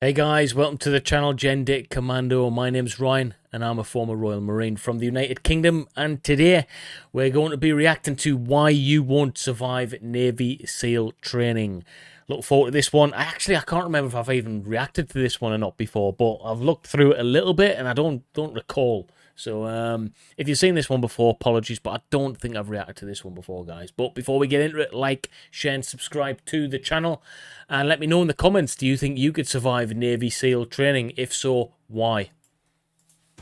Hey guys, welcome to the channel Dit Commando. My name's Ryan and I'm a former Royal Marine from the United Kingdom, and today we're going to be reacting to why you won't survive Navy SEAL training. Look forward to this one. I can't remember if I've even reacted to this one or not before, but I've looked through it a little bit and I don't recall. So if you've seen this one before, apologies, but I don't think I've reacted to this one before, guys. But before we get into it, like, share and subscribe to the channel, and let me know in the comments, do you think you could survive Navy SEAL training? If so, why?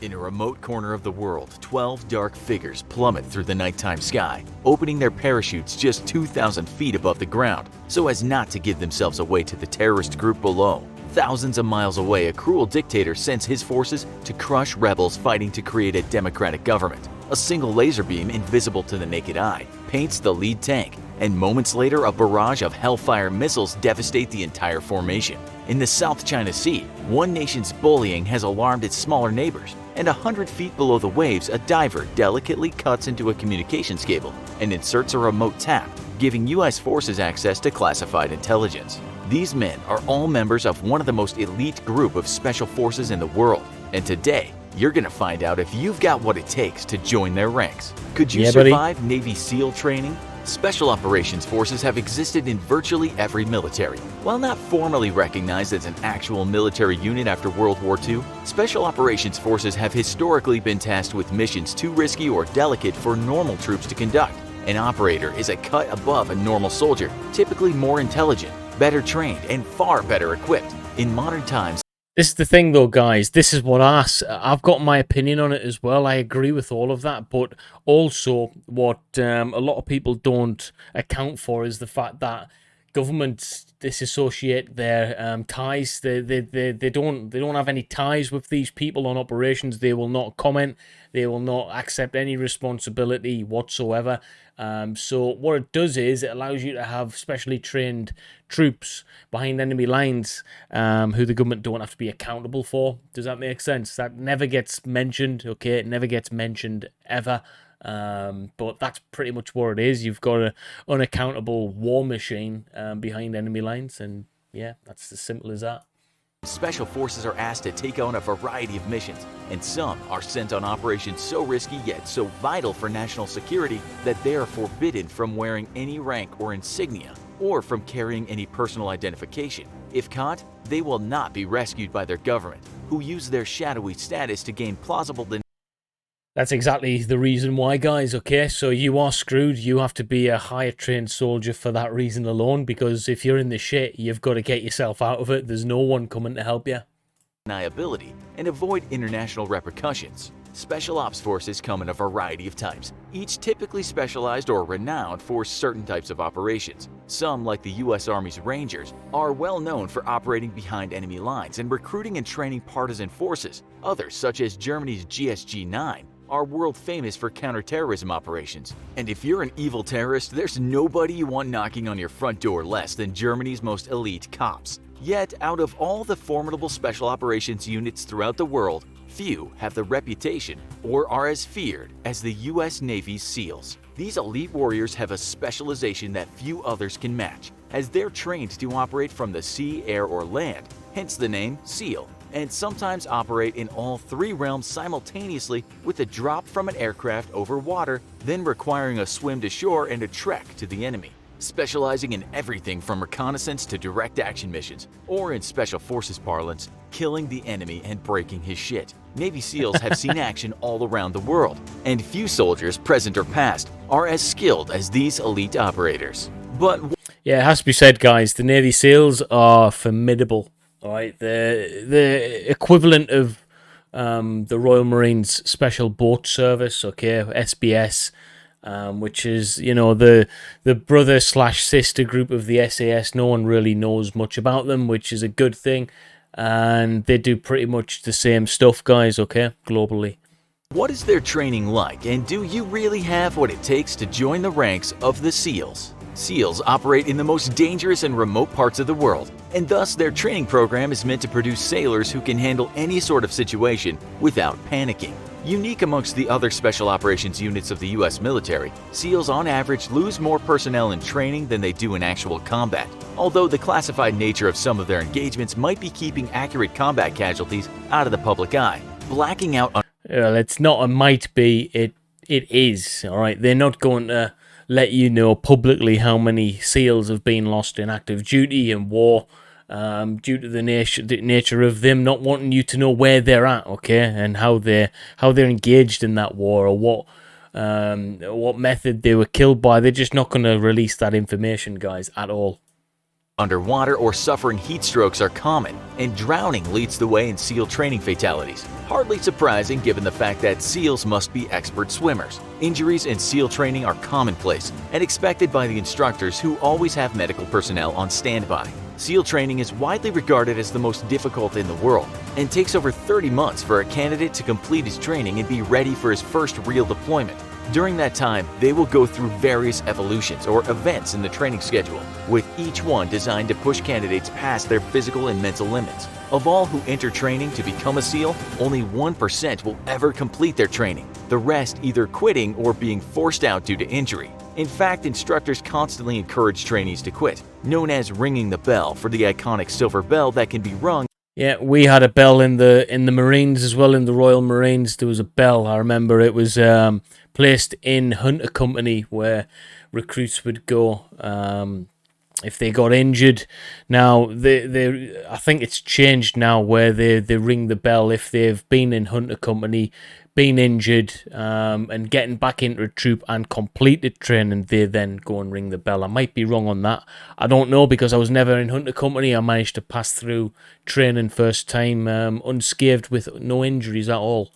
In a remote corner of the world, 12 dark figures plummet through the nighttime sky, opening their parachutes just 2,000 feet above the ground so as not to give themselves away to the terrorist group below. Thousands of miles away, a cruel dictator sends his forces to crush rebels fighting to create a democratic government. A single laser beam, invisible to the naked eye, paints the lead tank, and moments later a barrage of Hellfire missiles devastate the entire formation. In the South China Sea, one nation's bullying has alarmed its smaller neighbors, and 100 feet below the waves, a diver delicately cuts into a communications cable and inserts a remote tap, giving U.S. forces access to classified intelligence. These men are all members of one of the most elite group of special forces in the world, and today you're gonna find out if you've got what it takes to join their ranks. Could you survive Navy SEAL training? Special Operations Forces have existed in virtually every military. While not formally recognized as an actual military unit after World War II, Special Operations Forces have historically been tasked with missions too risky or delicate for normal troops to conduct. An operator is a cut above a normal soldier, typically more intelligent, better trained, and far better equipped. In modern times, this is the thing though, guys, this is what I've got my opinion on it as well. I agree with all of that, but also what a lot of people don't account for is the fact that governments disassociate their ties. They don't have any ties with these people on operations. They will not comment. They will not accept any responsibility whatsoever. So what it does is it allows you to have specially trained troops behind enemy lines who the government don't have to be accountable for. Does that make sense? That never gets mentioned, okay? It never gets mentioned ever. But that's pretty much what it is. You've got an unaccountable war machine behind enemy lines, and yeah, that's as simple as that. Special Forces are asked to take on a variety of missions, and some are sent on operations so risky yet so vital for national security that they are forbidden from wearing any rank or insignia or from carrying any personal identification. If caught, they will not be rescued by their government, who use their shadowy status to gain plausible denial. That's exactly the reason why, guys, okay? So you are screwed. You have to be a higher trained soldier for that reason alone, because if you're in the shit, you've got to get yourself out of it. There's no one coming to help you. Deniability and avoid international repercussions. Special Ops Forces come in a variety of types, each typically specialized or renowned for certain types of operations. Some, like the U.S. Army's Rangers, are well known for operating behind enemy lines and recruiting and training partisan forces. Others, such as Germany's GSG-9, are world famous for counterterrorism operations. And if you're an evil terrorist, there's nobody you want knocking on your front door less than Germany's most elite cops. Yet, out of all the formidable special operations units throughout the world, few have the reputation or are as feared as the U.S. Navy's SEALs. These elite warriors have a specialization that few others can match, as they're trained to operate from the sea, air, or land, hence the name SEAL, and sometimes operate in all three realms simultaneously with a drop from an aircraft over water, then requiring a swim to shore and a trek to the enemy. Specializing in everything from reconnaissance to direct action missions, or in Special Forces parlance, killing the enemy and breaking his shit. Navy SEALs have seen action all around the world, and few soldiers, present or past, are as skilled as these elite operators. But yeah, it has to be said, guys, the Navy SEALs are formidable. All right, the equivalent of the Royal Marines Special Boat Service, okay, SBS, which is, you know, the brother slash sister group of the SAS. No one really knows much about them, which is a good thing, and they do pretty much the same stuff, guys, okay, globally. what is their training like, and do you really have what it takes to join the ranks of the SEALs? SEALs operate in the most dangerous and remote parts of the world, and thus their training program is meant to produce sailors who can handle any sort of situation without panicking. Unique amongst the other special operations units of the US military, SEALs on average lose more personnel in training than they do in actual combat, although the classified nature of some of their engagements might be keeping accurate combat casualties out of the public eye. Blacking out Well, it's not a might be, it is, all right? They're not going to let you know publicly how many SEALs have been lost in active duty and war, due to the nature of them not wanting you to know where they're at, okay, and how they're engaged in that war, or what method they were killed by. They're just not going to release that information, guys, at all. underwater or suffering heat strokes are common, and drowning leads the way in SEAL training fatalities. Hardly surprising given the fact that SEALs must be expert swimmers. Injuries in SEAL training are commonplace and expected by the instructors, who always have medical personnel on standby. SEAL training is widely regarded as the most difficult in the world, and takes over 30 months for a candidate to complete his training and be ready for his first real deployment. During that time, they will go through various evolutions or events in the training schedule, with each one designed to push candidates past their physical and mental limits. Of all who enter training to become a SEAL, only 1% will ever complete their training, the rest either quitting or being forced out due to injury. In fact, instructors constantly encourage trainees to quit, known as ringing the bell, for the iconic silver bell that can be rung. Yeah, we had a bell in the Marines as well. In the Royal Marines, there was a bell. I remember it was placed in Hunter Company, where recruits would go if they got injured. Now, I think it's changed now, where they ring the bell if they've been in Hunter Company, been injured, and getting back into a troop and completed training. They then go and ring the bell. I might be wrong on that. I don't know, because I was never in Hunter Company. I managed to pass through training first time unscathed, with no injuries at all.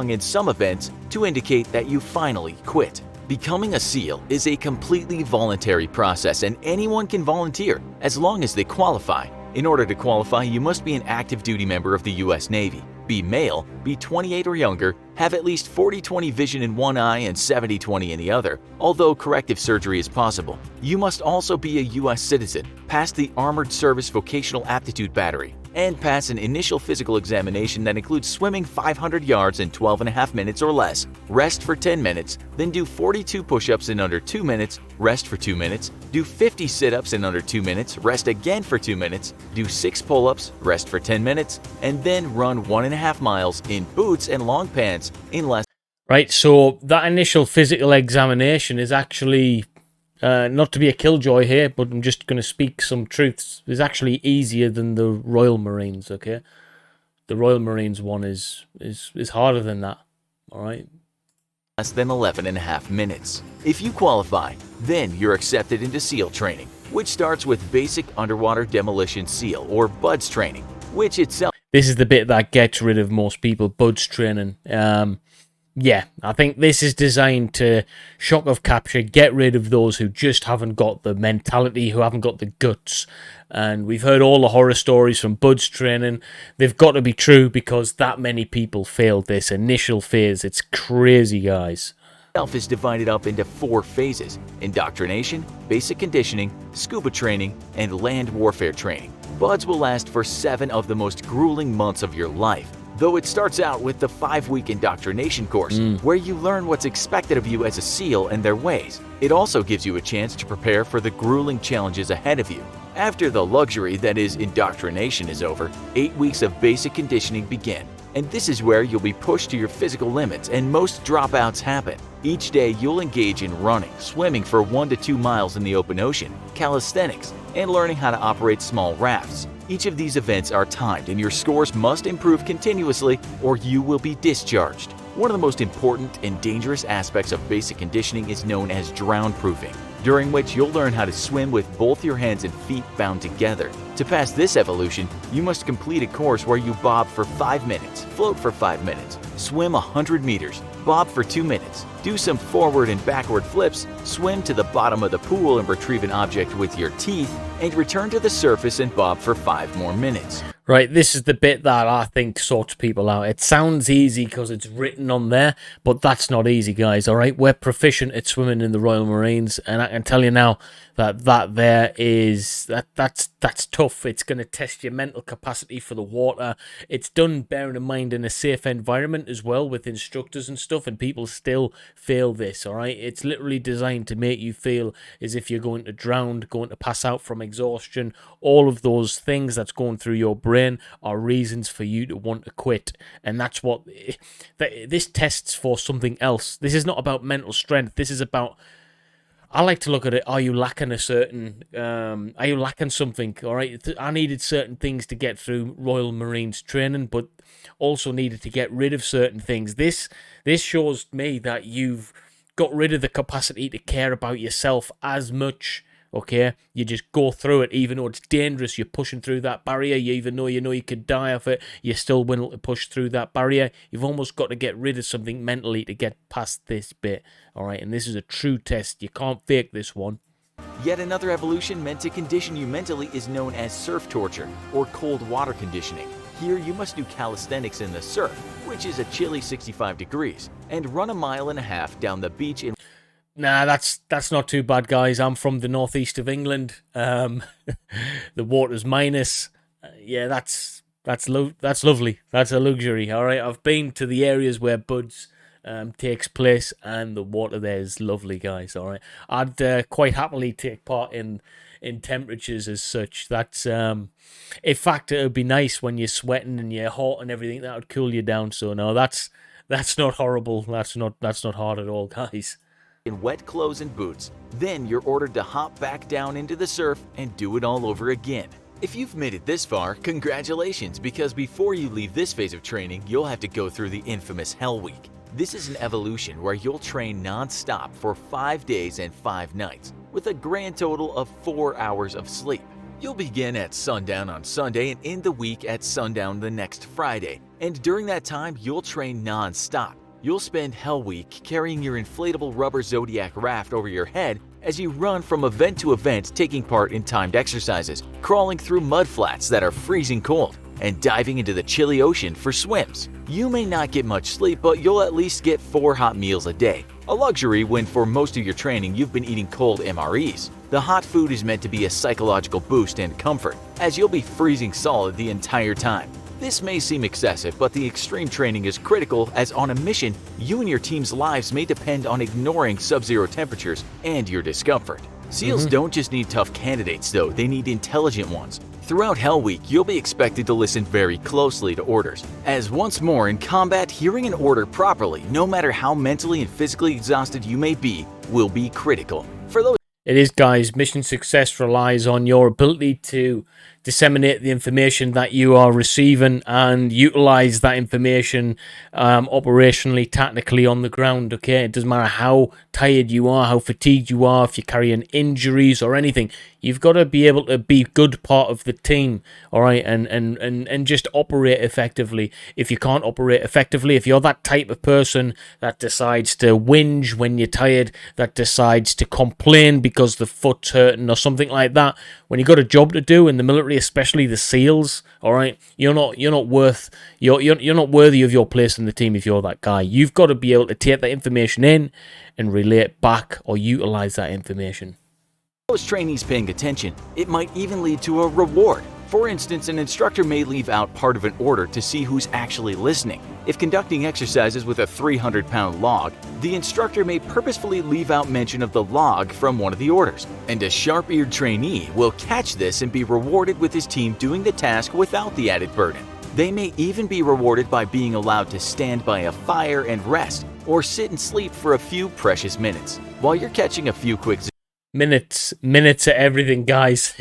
In some events to indicate that you finally quit. Becoming a SEAL is a completely voluntary process, and anyone can volunteer as long as they qualify. In order to qualify, you must be an active duty member of the US Navy, be male, be 28 or younger, have at least 40/20 vision in one eye and 70/20 in the other, although corrective surgery is possible. You must also be a US citizen, pass the Armored Service Vocational Aptitude Battery, and pass an initial physical examination that includes swimming 500 yards in 12.5 minutes or less, rest for 10 minutes, then do 42 push-ups in under 2 minutes, rest for 2 minutes, do 50 sit-ups in under 2 minutes, rest again for 2 minutes, do 6 pull-ups, rest for 10 minutes, and then run 1.5 miles in boots and long pants in less. Right, so that initial physical examination is actually, not to be a killjoy here, but I'm just going to speak some truths, is actually easier than the Royal Marines, okay? The Royal Marines one is harder than that, all right? Less than 11.5 minutes. If you qualify, then you're accepted into SEAL training, which starts with basic underwater demolition SEAL, or BUDS training, which itself... This is the bit that gets rid of most people, BUDS training. Yeah, I think this is designed to shock of capture, get rid of those who just haven't got the mentality, who haven't got the guts. And we've heard all the horror stories from BUDS training. They've got to be true, because that many people failed this initial phase. It's crazy, guys. Is divided up into 4 phases: indoctrination, basic conditioning, scuba training, and land warfare training. BUDS will last for 7 of the most grueling months of your life, though it starts out with the 5-week indoctrination course, where you learn what's expected of you as a SEAL and their ways. It also gives you a chance to prepare for the grueling challenges ahead of you. After the luxury that is indoctrination is over, 8 weeks of basic conditioning begin, and this is where you'll be pushed to your physical limits and most dropouts happen. Each day you'll engage in running, swimming for 1 to 2 miles in the open ocean, calisthenics, and learning how to operate small rafts. Each of these events are timed, and your scores must improve continuously or you will be discharged. One of the most important and dangerous aspects of basic conditioning is known as drown-proofing, during which you'll learn how to swim with both your hands and feet bound together. To pass this evolution, you must complete a course where you bob for 5 minutes, float for 5 minutes, swim 100 meters, bob for 2 minutes, do some forward and backward flips, swim to the bottom of the pool and retrieve an object with your teeth, and return to the surface and bob for 5 more minutes. Right, this is the bit that I think sorts people out. It sounds easy because it's written on there, but that's not easy, guys, all right? We're proficient at swimming in the Royal Marines, and I can tell you now that that's tough. It's going to test your mental capacity for the water. It's done, bearing in mind, in a safe environment. content as well with instructors and stuff, and people still fail this, all right? It's literally designed to make you feel as if you're going to drown, going to pass out from exhaustion. All of those things that's going through your brain are reasons for you to want to quit, and that's what this tests for. Something else. This is not about mental strength. This is about, I like to look at it, are you lacking are you lacking something, all right? I needed certain things to get through Royal Marines training, but also needed to get rid of certain things. This shows me that you've got rid of the capacity to care about yourself as much, okay? You just go through it, even though it's dangerous. You're pushing through that barrier. Even though you know you could die of it, you're still willing to push through that barrier. You've almost got to get rid of something mentally to get past this bit, all right? And this is a true test. You can't fake this one. Yet another evolution meant to condition you mentally is known as surf torture, or cold water conditioning. Here you must do calisthenics in the surf, which is a chilly 65 degrees, and run 1.5 miles down the beach in... Nah, that's not too bad, guys. I'm from the northeast of England. The water's minus. Yeah, that's lovely. That's a luxury. All right, I've been to the areas where Buds takes place, and the water there is lovely, guys. All right, I'd quite happily take part in temperatures as such. That's in fact, it would be nice when you're sweating and you're hot and everything. That would cool you down. So no, that's not horrible. That's not hard at all, guys. In wet clothes and boots. Then you're ordered to hop back down into the surf and do it all over again. If you've made it this far, congratulations, because before you leave this phase of training, you'll have to go through the infamous Hell Week. This is an evolution where you'll train non-stop for 5 days and 5 nights, with a grand total of 4 hours of sleep. You'll begin at sundown on Sunday and end the week at sundown the next Friday, and during that time, you'll train non-stop. You'll spend Hell Week carrying your inflatable rubber Zodiac raft over your head as you run from event to event, taking part in timed exercises, crawling through mud flats that are freezing cold, and diving into the chilly ocean for swims. You may not get much sleep, but you'll at least get 4 hot meals a day, a luxury when for most of your training you've been eating cold MREs. The hot food is meant to be a psychological boost and comfort, as you'll be freezing solid the entire time. This may seem excessive, but the extreme training is critical, as on a mission, you and your team's lives may depend on ignoring sub-zero temperatures and your discomfort. SEALs don't just need tough candidates though, they need intelligent ones. Throughout Hell Week, you'll be expected to listen very closely to orders, as once more in combat, hearing an order properly, no matter how mentally and physically exhausted you may be, will be critical. For those It is, guys. Mission success relies on your ability to disseminate the information that you are receiving and utilize that information operationally, tactically on the ground, okay? It doesn't matter how tired you are, how fatigued you are, if you're carrying injuries or anything. You've got to be able to be a good part of the team, all right, and just operate effectively. If you can't operate effectively, if you're that type of person that decides to whinge when you're tired, that decides to complain because the foot's hurting or something like that, when you got a job to do in the military, especially the SEALs, all right, you're not worthy of your place in the team if you're that guy. You've got to be able to take that information in and relay it back or utilize that information. those trainees paying attention, it might even lead to a reward. For instance, an instructor may leave out part of an order to see who's actually listening. If conducting exercises with a 300-pound log, the instructor may purposefully leave out mention of the log from one of the orders, and a sharp-eared trainee will catch this and be rewarded with his team doing the task without the added burden. They may even be rewarded by being allowed to stand by a fire and rest, or sit and sleep for a few precious minutes, while you're catching a few quick Minutes of everything, guys.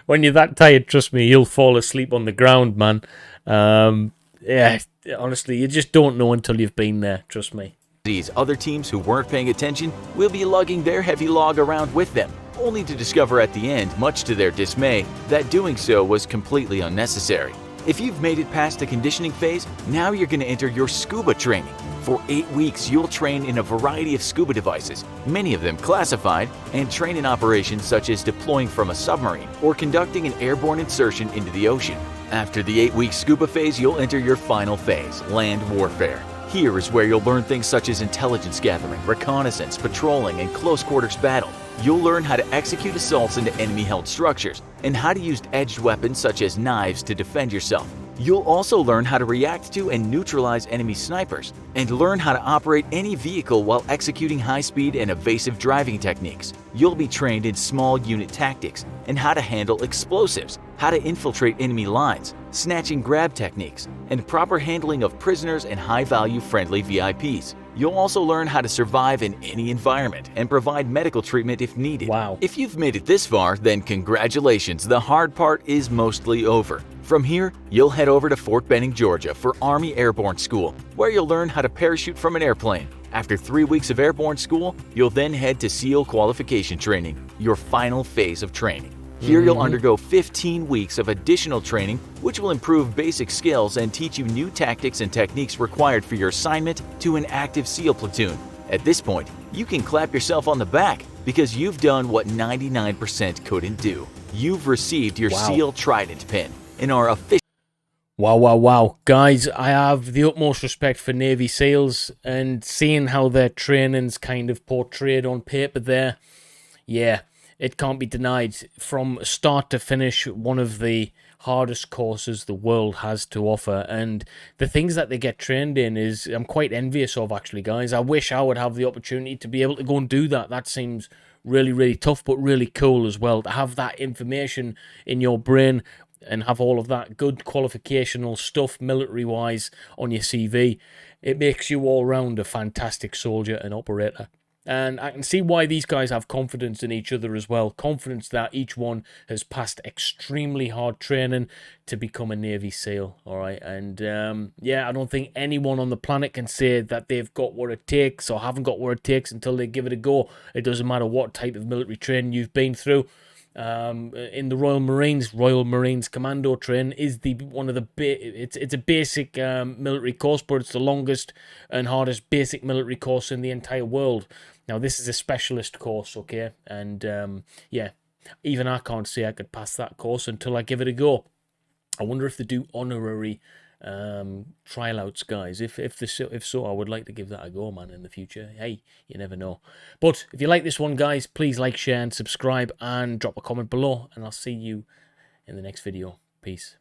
When you're that tired, trust me, you'll fall asleep on the ground, man. Yeah, honestly, you just don't know until you've been there, trust me. These other teams who weren't paying attention will be lugging their heavy log around with them, only to discover at the end, much to their dismay, that doing so was completely unnecessary. If you've made it past the conditioning phase, now you're going to enter your scuba training. For 8 weeks, you'll train in a variety of scuba devices, many of them classified, and train in operations such as deploying from a submarine or conducting an airborne insertion into the ocean. After the 8-week scuba phase, you'll enter your final phase, land warfare. Here is where you'll learn things such as intelligence gathering, reconnaissance, patrolling, and close quarters battle. You'll learn how to execute assaults into enemy-held structures, and how to use edged weapons such as knives to defend yourself. You'll also learn how to react to and neutralize enemy snipers, and learn how to operate any vehicle while executing high-speed and evasive driving techniques. You'll be trained in small unit tactics and how to handle explosives, how to infiltrate enemy lines, snatch and grab techniques, and proper handling of prisoners and high-value friendly VIPs. You'll also learn how to survive in any environment and provide medical treatment if needed. Wow. If you've made it this far, then congratulations, the hard part is mostly over. From here, you'll head over to Fort Benning, Georgia for Army Airborne School, where you'll learn how to parachute from an airplane. After 3 weeks of airborne school, you'll then head to SEAL Qualification Training, your final phase of training. Here you'll undergo 15 weeks of additional training, which will improve basic skills and teach you new tactics and techniques required for your assignment to an active SEAL platoon. At this point, you can clap yourself on the back because you've done what 99% couldn't do. You've received your SEAL Trident pin and are officially... Wow. Guys, I have the utmost respect for Navy SEALs, and seeing how their training's kind of portrayed on paper there, yeah, it can't be denied. From start to finish, one of the hardest courses the world has to offer, and the things that they get trained in is I'm quite envious of, actually, guys. I wish I would have the opportunity to be able to go and do that. That seems really tough, but really cool as well, to have that information in your brain and have all of that good qualificational stuff military-wise on your CV. It makes you all round a fantastic soldier and operator. And I can see why these guys have confidence in each other as well. Confidence that each one has passed extremely hard training to become a Navy SEAL. All right. And yeah, I don't think anyone on the planet can say that they've got what it takes or haven't got what it takes until they give it a go. It doesn't matter what type of military training you've been through. In the Royal Marines Commando train is one of the it's a basic military course, but it's the longest and hardest basic military course in the entire world. Now this is a specialist course, okay, and yeah, even I can't say I could pass that course until I give it a go. I wonder if they do honorary trial outs, guys. If so, I would like to give that a go, man, in the future. Hey, you never know. But if you like this one, guys, please like, share, and subscribe, and drop a comment below, and I'll see you in the next video. Peace.